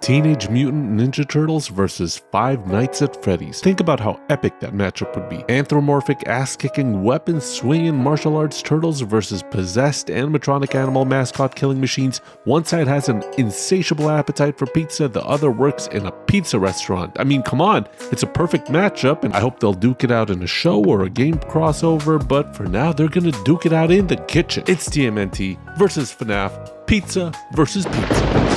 Teenage Mutant Ninja Turtles versus Five Nights at Freddy's. Think about how epic that matchup would be. Anthropomorphic, ass-kicking, weapon-swinging martial arts turtles versus possessed animatronic animal mascot killing machines. One side has an insatiable appetite for pizza, the other works in a pizza restaurant. I mean, come on, it's a perfect matchup, and I hope they'll duke it out in a show or a game crossover, but for now, they're gonna duke it out in the kitchen. It's TMNT versus FNAF, pizza versus pizza.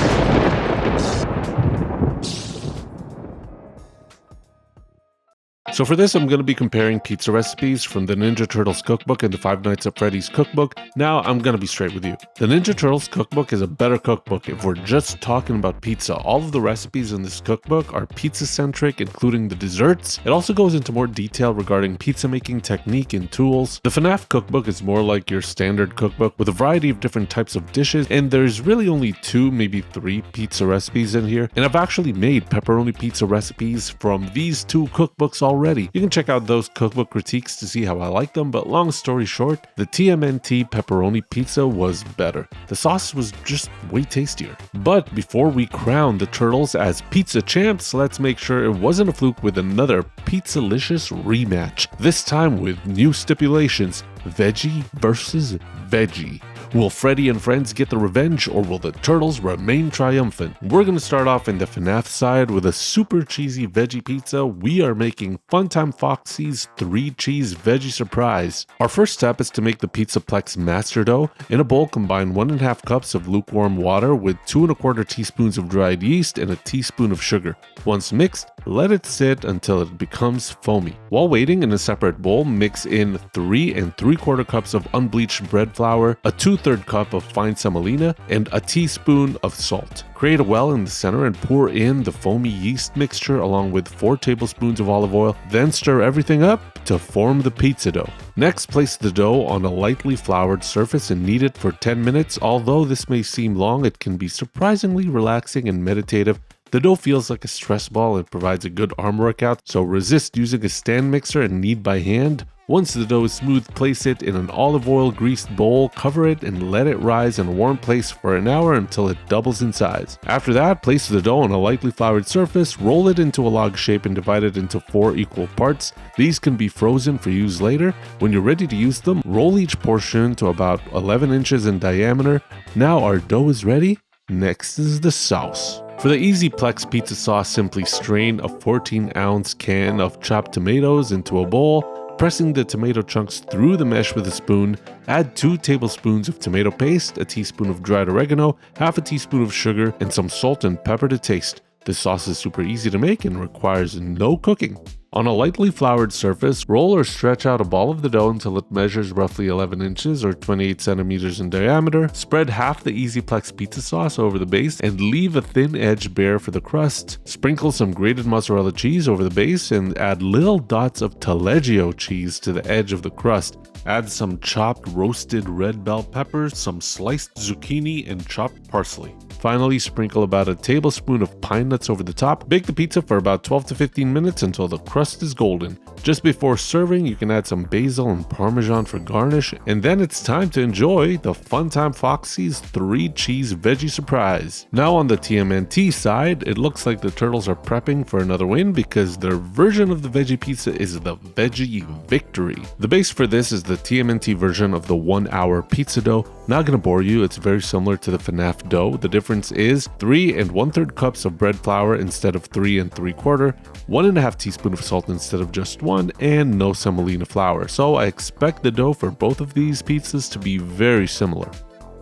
So for this, I'm going to be comparing pizza recipes from the Ninja Turtles cookbook and the Five Nights at Freddy's cookbook. Now, I'm going to be straight with you. The Ninja Turtles cookbook is a better cookbook if we're just talking about pizza. All of the recipes in this cookbook are pizza-centric, including the desserts. It also goes into more detail regarding pizza making technique and tools. The FNAF cookbook is more like your standard cookbook with a variety of different types of dishes, and there's really only 2, maybe 3 pizza recipes in here. And I've actually made pepperoni pizza recipes from these 2 cookbooks already. You can check out those cookbook critiques to see how I like them, but long story short, the TMNT pepperoni pizza was better. The sauce was just way tastier. But before we crown the Turtles as pizza champs, let's make sure it wasn't a fluke with another Pizzalicious rematch. This time with new stipulations: Veggie versus Veggie. Will Freddy and friends get the revenge, or will the Turtles remain triumphant? We're going to start off in the FNAF side with a super cheesy veggie pizza. We are making Funtime Foxy's 3-cheese Veggie Surprise. Our first step is to make the Pizzaplex master dough. In a bowl, combine 1.5 cups of lukewarm water with 2 1/4 teaspoons of dried yeast and a teaspoon of sugar. Once mixed, let it sit until it becomes foamy. While waiting, in a separate bowl, mix in 3 3/4 cups of unbleached bread flour, a 2/3 cup of fine semolina, and a teaspoon of salt. Create a well in the center and pour in the foamy yeast mixture along with 4 tablespoons of olive oil, then stir everything up to form the pizza dough. Next, place the dough on a lightly floured surface and knead it for 10 minutes. Although this may seem long, it can be surprisingly relaxing and meditative. The dough feels like a stress ball and provides a good arm workout, so resist using a stand mixer and knead by hand. Once the dough is smooth, place it in an olive oil greased bowl, cover it, and let it rise in a warm place for an hour until it doubles in size. After that, place the dough on a lightly floured surface, roll it into a log shape and divide it into 4 equal parts. These can be frozen for use later. When you're ready to use them, roll each portion to about 11 inches in diameter. Now our dough is ready. Next is the sauce. For the Easy Plex pizza sauce, simply strain a 14-ounce can of chopped tomatoes into a bowl, pressing the tomato chunks through the mesh with a spoon. Add 2 tablespoons of tomato paste, a teaspoon of dried oregano, half a teaspoon of sugar, and some salt and pepper to taste. This sauce is super easy to make and requires no cooking. On a lightly floured surface, roll or stretch out a ball of the dough until it measures roughly 11 inches or 28 centimeters in diameter. Spread half the Easyplex pizza sauce over the base and leave a thin edge bare for the crust. Sprinkle some grated mozzarella cheese over the base and add little dots of taleggio cheese to the edge of the crust. Add some chopped roasted red bell peppers, some sliced zucchini, and chopped parsley. Finally, sprinkle about a tablespoon of pine nuts over the top. Bake the pizza for about 12 to 15 minutes until the crust is golden. Just before serving, you can add some basil and parmesan for garnish, and then it's time to enjoy the Funtime Foxy's 3-cheese Veggie Surprise. Now on the TMNT side, it looks like the Turtles are prepping for another win because their version of the veggie pizza is the Veggie Victory. The base for this is the TMNT version of the 1-hour pizza dough. Not gonna bore you, it's very similar to the FNAF dough. The difference is 3 1/3 cups of bread flour instead of 3 3/4, 1.5 teaspoons of salt instead of just 1, and no semolina flour. So I expect the dough for both of these pizzas to be very similar.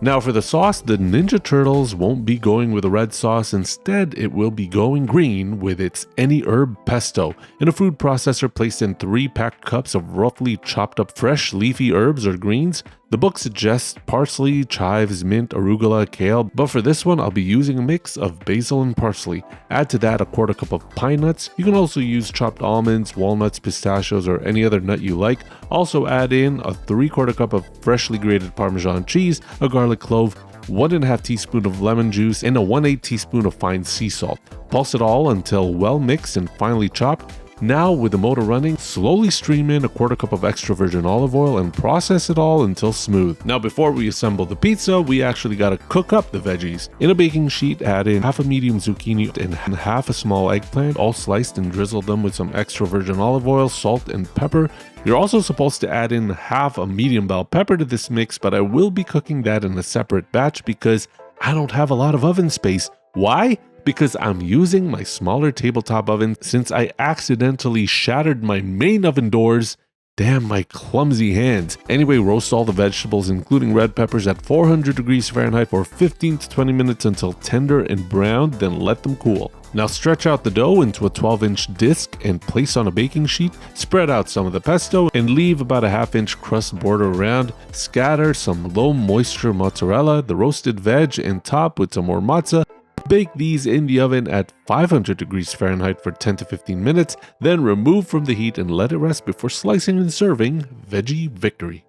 Now for the sauce, the Ninja Turtles won't be going with a red sauce. Instead, it will be going green with its any herb pesto. In a food processor, place in 3 packed cups of roughly chopped up fresh leafy herbs or greens. The book suggests parsley, chives, mint, arugula, kale, but for this one I'll be using a mix of basil and parsley. Add to that a 1/4 cup of pine nuts. You can also use chopped almonds, walnuts, pistachios, or any other nut you like. Also add in a 3/4 cup of freshly grated Parmesan cheese, a garlic clove, 1.5 teaspoon of lemon juice, and a 1/8 teaspoon of fine sea salt. Pulse it all until well mixed and finely chopped. Now with the motor running, slowly stream in a quarter cup of extra virgin olive oil and process it all until smooth. Now before we assemble the pizza, we actually gotta cook up the veggies. In a baking sheet, add in half a medium zucchini and half a small eggplant, all sliced, and drizzle them with some extra virgin olive oil, salt, and pepper. You're also supposed to add in half a medium bell pepper to this mix, but I will be cooking that in a separate batch because I don't have a lot of oven space. Why? Because I'm using my smaller tabletop oven since I accidentally shattered my main oven doors. Damn my clumsy hands. Anyway, roast all the vegetables, including red peppers, at 400 degrees Fahrenheit for 15 to 20 minutes until tender and brown, then let them cool. Now stretch out the dough into a 12-inch disc and place on a baking sheet. Spread out some of the pesto and leave about a half-inch crust border around. Scatter some low moisture mozzarella, the roasted veg, and top with some more mozza. Bake these in the oven at 500 degrees Fahrenheit for 10 to 15 minutes, then remove from the heat and let it rest before slicing and serving. Veggie Victory.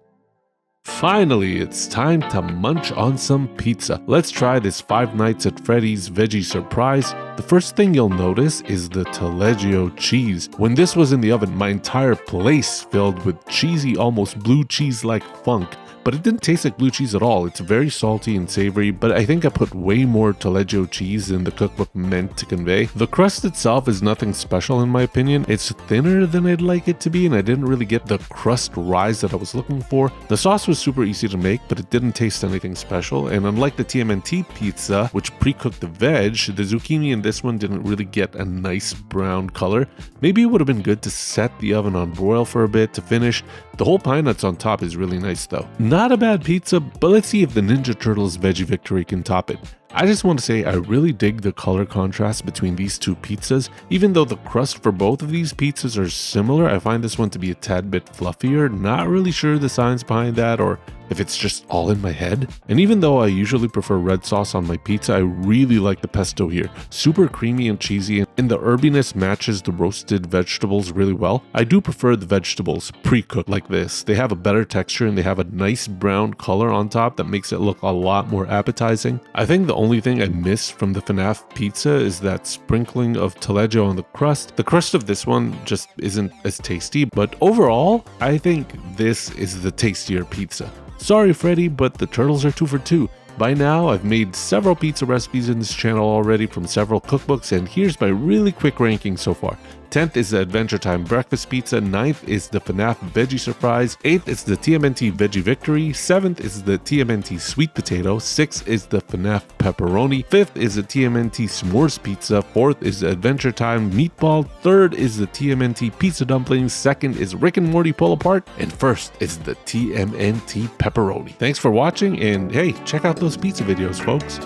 Finally, it's time to munch on some pizza. Let's try this 5 Nights at Freddy's Veggie Surprise. The first thing you'll notice is the taleggio cheese. When this was in the oven, my entire place filled with cheesy, almost blue cheese-like funk. But it didn't taste like blue cheese at all. It's very salty and savory, but I think I put way more taleggio cheese than the cookbook meant to convey. The crust itself is nothing special in my opinion. It's thinner than I'd like it to be, and I didn't really get the crust rise that I was looking for. The sauce was super easy to make, but it didn't taste anything special, and unlike the TMNT pizza, which pre-cooked the veg, the zucchini in this one didn't really get a nice brown color. Maybe it would have been good to set the oven on broil for a bit to finish. The whole pine nuts on top is really nice though. Not a bad pizza, but let's see if the Ninja Turtles Veggie Victory can top it. I just want to say I really dig the color contrast between these two pizzas. Even though the crust for both of these pizzas are similar, I find this one to be a tad bit fluffier. Not really sure the science behind that or if it's just all in my head. And even though I usually prefer red sauce on my pizza, I really like the pesto here. Super creamy and cheesy, and the herbiness matches the roasted vegetables really well. I do prefer the vegetables pre-cooked like this. They have a better texture and they have a nice brown color on top that makes it look a lot more appetizing. I think the only thing I miss from the FNAF pizza is that sprinkling of taleggio on the crust. The crust of this one just isn't as tasty, but overall, I think this is the tastier pizza. Sorry Freddy, but the turtles are 2 for 2. By now, I've made several pizza recipes in this channel already from several cookbooks, and here's my really quick ranking so far. 10th is the Adventure Time Breakfast Pizza, 9th is the FNAF Veggie Surprise, 8th is the TMNT Veggie Victory, 7th is the TMNT Sweet Potato, 6th is the FNAF Pepperoni, 5th is the TMNT S'mores Pizza, 4th is the Adventure Time Meatball, 3rd is the TMNT Pizza Dumplings, 2nd is Rick and Morty Pull Apart, and 1st is the TMNT Pepperoni. Thanks for watching, and hey, check out those pizza videos, folks.